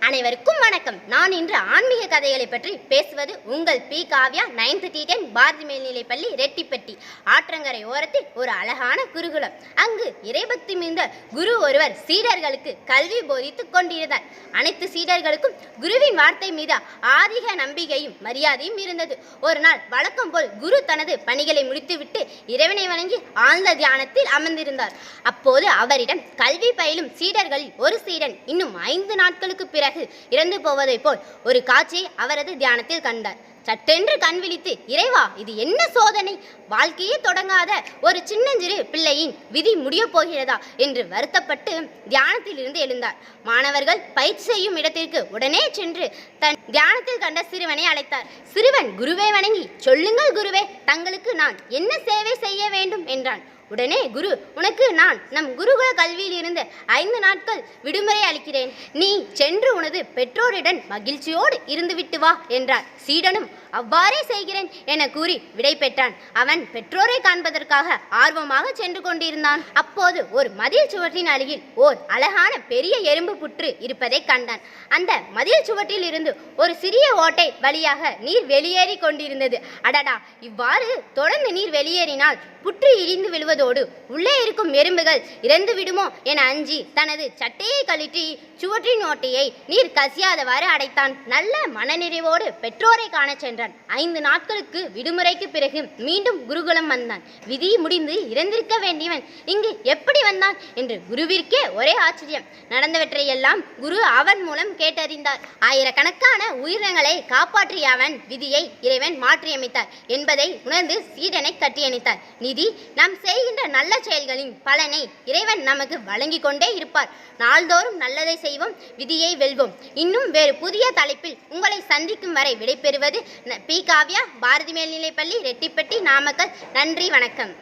அனைவருக்கும் வணக்கம். நான் இன்று ஆன்மீக கதைகளை பற்றி பேசுவது உங்கள் B. Kavya. 9th T10 Bharathi மேல்நிலைப்பள்ளி, ரெட்டிப்பட்டி. ஆற்றங்கரை ஓரத்தில் ஒரு அழகான குருகுலம். அங்கு இறைபக்தி மிகுந்த குரு ஒருவர் சீடர்களுக்கு கல்வி போதித்துக் கொண்டிருந்தார். அனைத்து சீடர்களுக்கும் குருவின் வார்த்தை மீது ஆதிக நம்பிக்கையும் மரியாதையும் இருந்தது. ஒரு நாள் வழக்கம் போல் குரு தனது பணிகளை முடித்துவிட்டு இறைவனை வணங்கி ஆழ்ந்த தியானத்தில் அமர்ந்திருந்தார். அப்போது அவரிடம் கல்வி பயிலும் சீடர்களில் ஒரு சீடன் இன்னும் 5 நாட்களுக்கு பிறகு இறந்து போவதை போல் ஒரு காட்சியை அவரது தியானத்தில் கண்டார். சட்டென்று கண் விழித்து, இறைவா, இது என்ன சோதனை? வாழ்க்கையே தொடங்காத ஒரு சின்னஞ்சிறு பிள்ளையின் விதி முடிய போகிறதா என்று வருத்தப்பட்டு தியானத்தில் இருந்து எழுந்தார். மாணவர்கள் பயிற்சி செய்யும் இடத்திற்கு உடனே சென்று தன் தியானத்தில் கண்ட சிறுவனை அழைத்தார். சிறுவன் குருவை வணங்கி, சொல்லுங்கள் குருவே, தங்களுக்கு நான் என்ன சேவை செய்ய வேண்டும் என்றான். உடனே குரு, உனக்கு நான் நம் குருகுல கல்வியில் இருந்து 5 நாட்கள் விடுமுறை அளிக்கிறேன். நீ சென்று உனது பெற்றோரிடம் மகிழ்ச்சியோடு இருந்துவிட்டு வா என்றார். சீடனும் அவ்வாறே செய்கிறேன் என கூறி விடை பெற்றான். அவன் பெற்றோரை காண்பதற்காக ஆர்வமாக சென்று கொண்டிருந்தான். அப்போது ஒரு மதில் சுவற்றின் அருகில் ஓர் அழகான பெரிய எறும்பு புற்று இருப்பதை கண்டான். அந்த மதில் சுவற்றில் இருந்து ஒரு சிறிய ஓட்டை வழியாக நீர் வெளியேறி கொண்டிருந்தது. அடடா, இவ்வாறு தொடர்ந்து நீர் வெளியேறினால் புற்று இடிந்து விழுவதோடு உள்ளே இருக்கும் எறும்புகள் இறந்து விடுமோ என அஞ்சி தனது சட்டையை கழற்றி சுவற்றின் ஓட்டையை நீர் கசியாதவாறு அடைத்தான். நல்ல மனநிறைவோடு பெற்றோரை காண சென்றான். 5 நாட்களுக்கு விடுமுறைக்கு பிறகு மீண்டும் குருகுலம் வந்தான். விதி முடிந்து இறந்திருக்க வேண்டியவன் இங்கு எப்படி வந்தான் என்று குருவிற்கே ஒரே ஆச்சரியம். நடந்தவற்றையெல்லாம் குரு அவன் மூலம் கேட்டறிந்தார். ஆயிரக்கணக்கான உயிரினங்களை காப்பாற்றிய அவன் விதியை இறைவன் மாற்றியமைத்தார் என்பதை உணர்ந்து சீடனை கட்டியணைத்தார். நிதி, நாம் செய்கின்ற நல்ல செயல்களின் பலனை இறைவன் நமக்கு வழங்கி கொண்டே இருப்பார். நாள்தோறும் நல்லதை செய்வோம், விதியை வெல்வோம். இன்னும் வேறு புதிய தலைப்பில் உங்களை சந்திக்கும் வரை விடைபெறுவது பி. காவ்யா, பாரதி மேல்நிலைப்பள்ளி, ரெட்டிப்பட்டி, நாமக்கல். நன்றி, வணக்கம்.